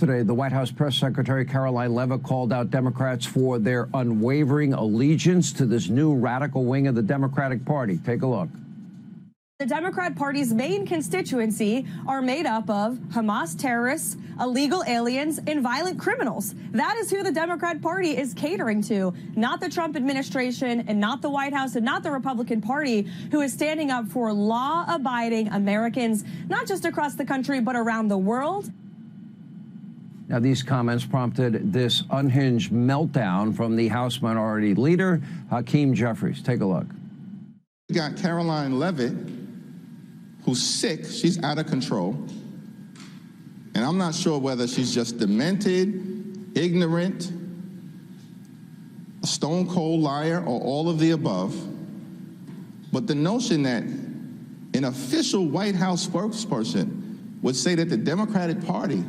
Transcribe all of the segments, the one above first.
Yesterday, the White House Press Secretary Karoline Leavitt called out Democrats for their unwavering allegiance to this new radical wing of the Democratic Party. Take a look. The Democrat Party's main constituency are made up of Hamas terrorists, illegal aliens, and violent criminals. That is who the Democrat Party is catering to, not the Trump administration and not the White House and not the Republican Party, who is standing up for law-abiding Americans, not just across the country, but around the world. Now, these comments prompted this unhinged meltdown from the House Minority Leader, Hakeem Jeffries. Take a look. We got Karoline Leavitt, who's sick. She's out of control. And I'm not sure whether she's just demented, ignorant, a stone cold liar, or all of the above. But the notion that an official White House spokesperson would say that the Democratic Party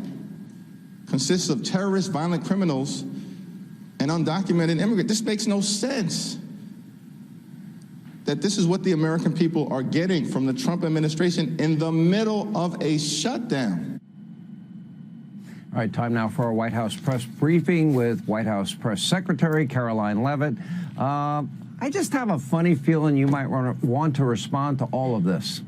consists of terrorists, violent criminals, and undocumented immigrants, this makes no sense. That this is what the American people are getting from the Trump administration in the middle of a shutdown. All right, time now for our White House press briefing with White House Press Secretary Karoline Leavitt. I just have a funny feeling you might want to respond to all of this.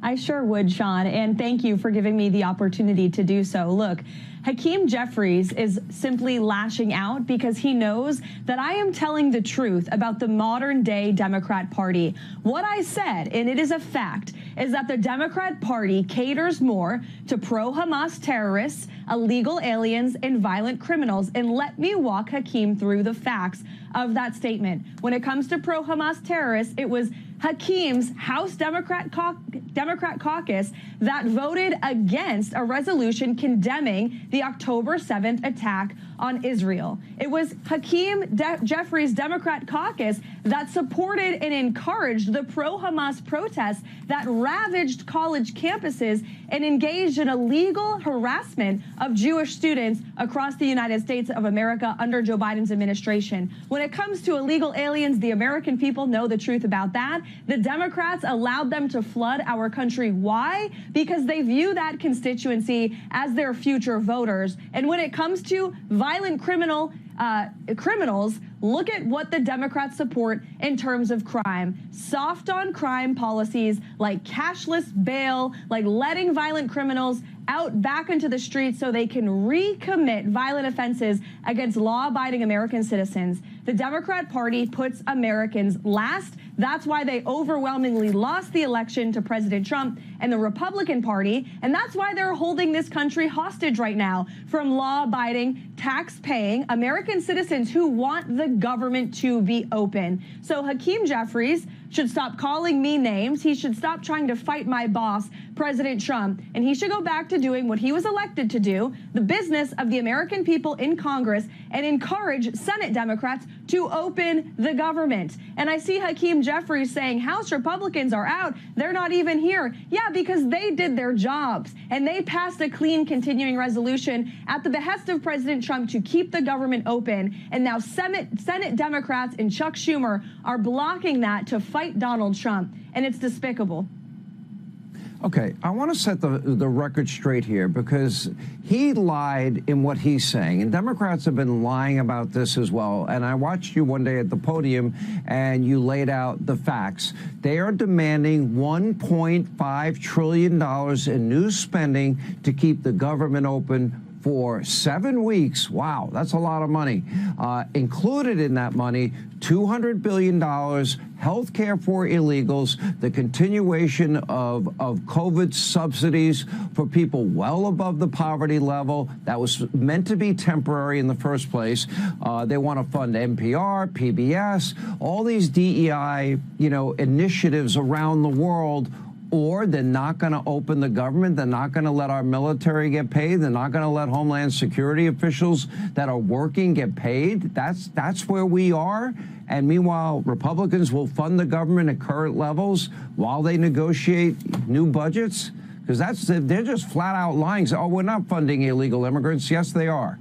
I sure would, Sean, and thank you for giving me the opportunity to do so. Look, Hakeem Jeffries is simply lashing out because he knows that I am telling the truth about the modern-day Democrat Party. What I said, and it is a fact, is that the Democrat Party caters more to pro-Hamas terrorists, illegal aliens, and violent criminals. And let me walk Hakeem through the facts of that statement. When it comes to pro-Hamas terrorists, it was Hakeem's House Democrat caucus that voted against a resolution condemning the October 7th attack on Israel. It was Hakeem Jeffries' Democrat caucus that supported and encouraged the pro-Hamas protests that ravaged college campuses and engaged in illegal harassment of Jewish students across the United States of America under Joe Biden's administration. When it comes to illegal aliens, the American people know the truth about that. The Democrats allowed them to flood our country. Why? Because they view that constituency as their future voters. And when it comes to violent criminals, look at what the Democrats support in terms of crime. Soft on crime policies like cashless bail, like letting violent criminals out back into the streets so they can recommit violent offenses against law-abiding American citizens. The Democrat Party puts Americans last. That's why they overwhelmingly lost the election to President Trump and the Republican Party, and that's why they're holding this country hostage right now from law-abiding, tax-paying American citizens who want the government to be open. So Hakeem Jeffries should stop calling me names. He should stop trying to fight my boss, President Trump, and he should go back to doing what he was elected to do, the business of the American people in Congress, and encourage Senate Democrats to open the government. And I see Hakeem Jeffries saying House Republicans are out. They're not even here. Yeah, because they did their jobs and they passed a clean continuing resolution at the behest of President Trump to keep the government open. And now Senate Democrats and Chuck Schumer are blocking that to fight Donald Trump. And it's despicable. Okay, I want to set the record straight here because he lied in what he's saying, and Democrats have been lying about this as well. And I watched you one day at the podium, and you laid out the facts. They are demanding $1.5 trillion in new spending to keep the government open for 7 weeks. Wow, that's a lot of money. Included in that money, $200 billion, health care for illegals, the continuation of COVID subsidies for people well above the poverty level. That was meant to be temporary in the first place. They want to fund NPR, PBS, all these DEI, initiatives around the world. Or they're not going to open the government. They're not going to let our military get paid. They're not going to let Homeland Security officials that are working get paid. That's where we are. And meanwhile, Republicans will fund the government at current levels while they negotiate new budgets. Because they're just flat out lying. So, oh, we're not funding illegal immigrants. Yes, they are.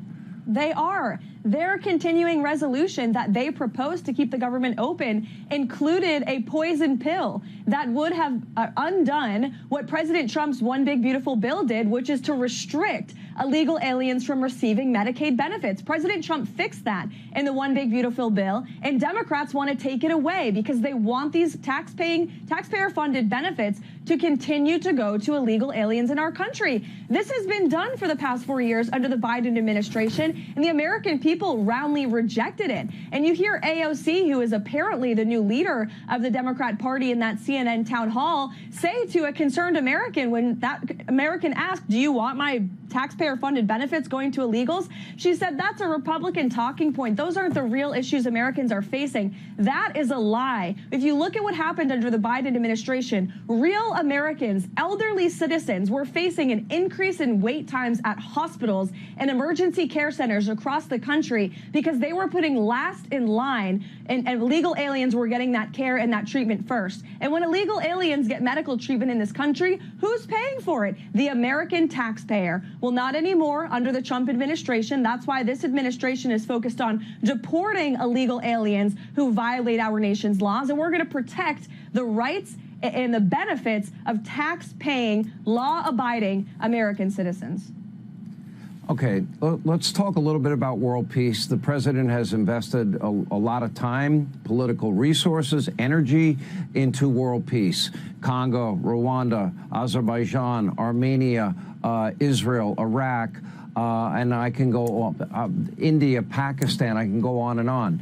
They are. Their continuing resolution that they proposed to keep the government open included a poison pill that would have undone what President Trump's One Big Beautiful Bill did, which is to restrict illegal aliens from receiving Medicaid benefits. President Trump fixed that in the One Big Beautiful Bill, and Democrats want to take it away because they want these taxpayer-funded benefits to continue to go to illegal aliens in our country. This has been done for the past 4 years under the Biden administration, and the American people roundly rejected it. And you hear AOC, who is apparently the new leader of the Democrat Party in that CNN town hall, say to a concerned American when that American asked, "Do you want my taxpayer-funded benefits going to illegals?" She said, "That's a Republican talking point. Those aren't the real issues Americans are facing." That is a lie. If you look at what happened under the Biden administration, real Americans, elderly citizens, were facing an increase in wait times at hospitals and emergency care centers across the country because they were putting last in line, and illegal aliens were getting that care and that treatment first. And when illegal aliens get medical treatment in this country, who's paying for it? The American taxpayer. Well, not anymore under the Trump administration. That's why this administration is focused on deporting illegal aliens who violate our nation's laws. And we're going to protect the rights and the benefits of tax-paying, law-abiding American citizens. Okay, let's talk a little bit about world peace. The president has invested a lot of time, political resources, energy into world peace. Congo, Rwanda, Azerbaijan, Armenia, Israel, Iraq, and I can go on, India, Pakistan, I can go on and on.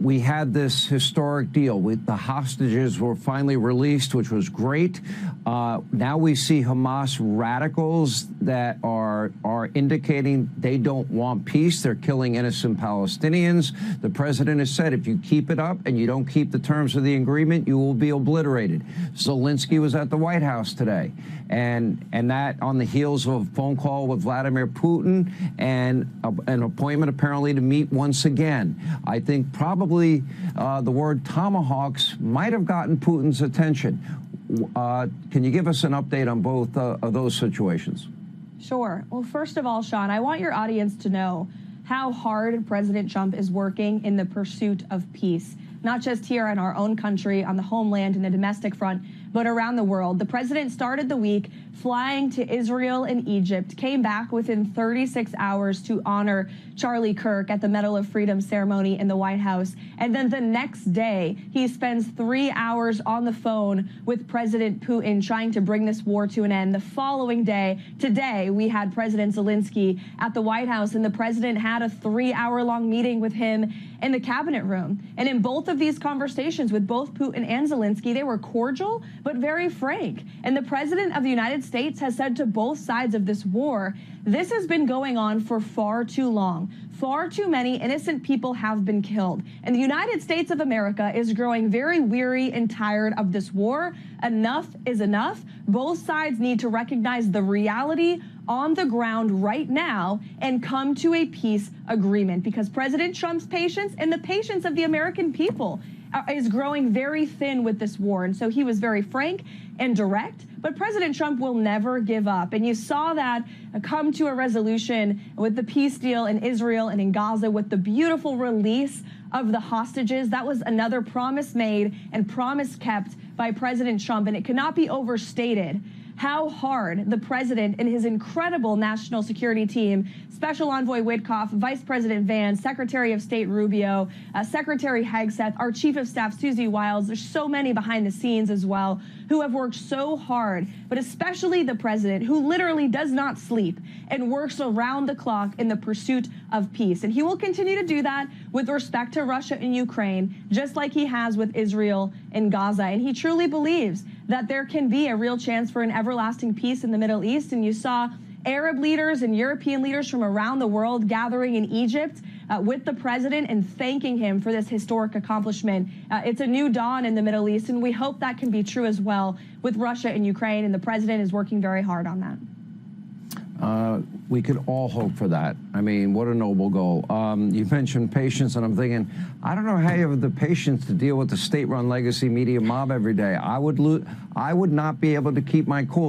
We had this historic deal with the hostages were finally released, which was great. Now we see Hamas radicals that are indicating they don't want peace. They're killing innocent Palestinians. The president has said if you keep it up and you don't keep the terms of the agreement, you will be obliterated. Zelensky was at the White House today, and that on the heels of a phone call with Vladimir Putin and an appointment apparently to meet once again. I think probably the word tomahawks might have gotten Putin's attention. Can you give us an update on both of those situations? Sure. Well, first of all, Sean, I want your audience to know how hard President Trump is working in the pursuit of peace, not just here in our own country, on the homeland, and the domestic front, but around the world. The president started the week flying to Israel and Egypt, came back within 36 hours to honor Charlie Kirk at the Medal of Freedom ceremony in the White House. And then the next day, he spends 3 hours on the phone with President Putin trying to bring this war to an end. The following day, today, we had President Zelensky at the White House, and the president had a 3-hour-long meeting with him in the cabinet room. And in both of these conversations with both Putin and Zelensky, they were cordial, but very frank. And the president of the United States has said to both sides of this war, this has been going on for far too long. Far too many innocent people have been killed. And the United States of America is growing very weary and tired of this war. Enough is enough. Both sides need to recognize the reality on the ground right now and come to a peace agreement, because President Trump's patience and the patience of the American people is growing very thin with this war. And so he was very frank and direct, but President Trump will never give up. And you saw that come to a resolution with the peace deal in Israel and in Gaza with the beautiful release of the hostages. That was another promise made and promise kept by President Trump, and it cannot be overstated how hard the president and his incredible national security team, Special Envoy Witkoff, Vice President Vance, Secretary of State Rubio, Secretary Hegseth, our Chief of Staff Susie Wiles, there's so many behind the scenes as well, who have worked so hard, but especially the president, who literally does not sleep and works around the clock in the pursuit of peace. And he will continue to do that with respect to Russia and Ukraine, just like he has with Israel and Gaza. And he truly believes that there can be a real chance for an everlasting peace in the Middle East. And you saw Arab leaders and European leaders from around the world gathering in Egypt with the president and thanking him for this historic accomplishment. It's a new dawn in the Middle East, and we hope that can be true as well with Russia and Ukraine, and the president is working very hard on that. We could all hope for that. I mean, what a noble goal. You mentioned patience, and I'm thinking, I don't know how you have the patience to deal with the state-run legacy media mob every day. I would not be able to keep my cool.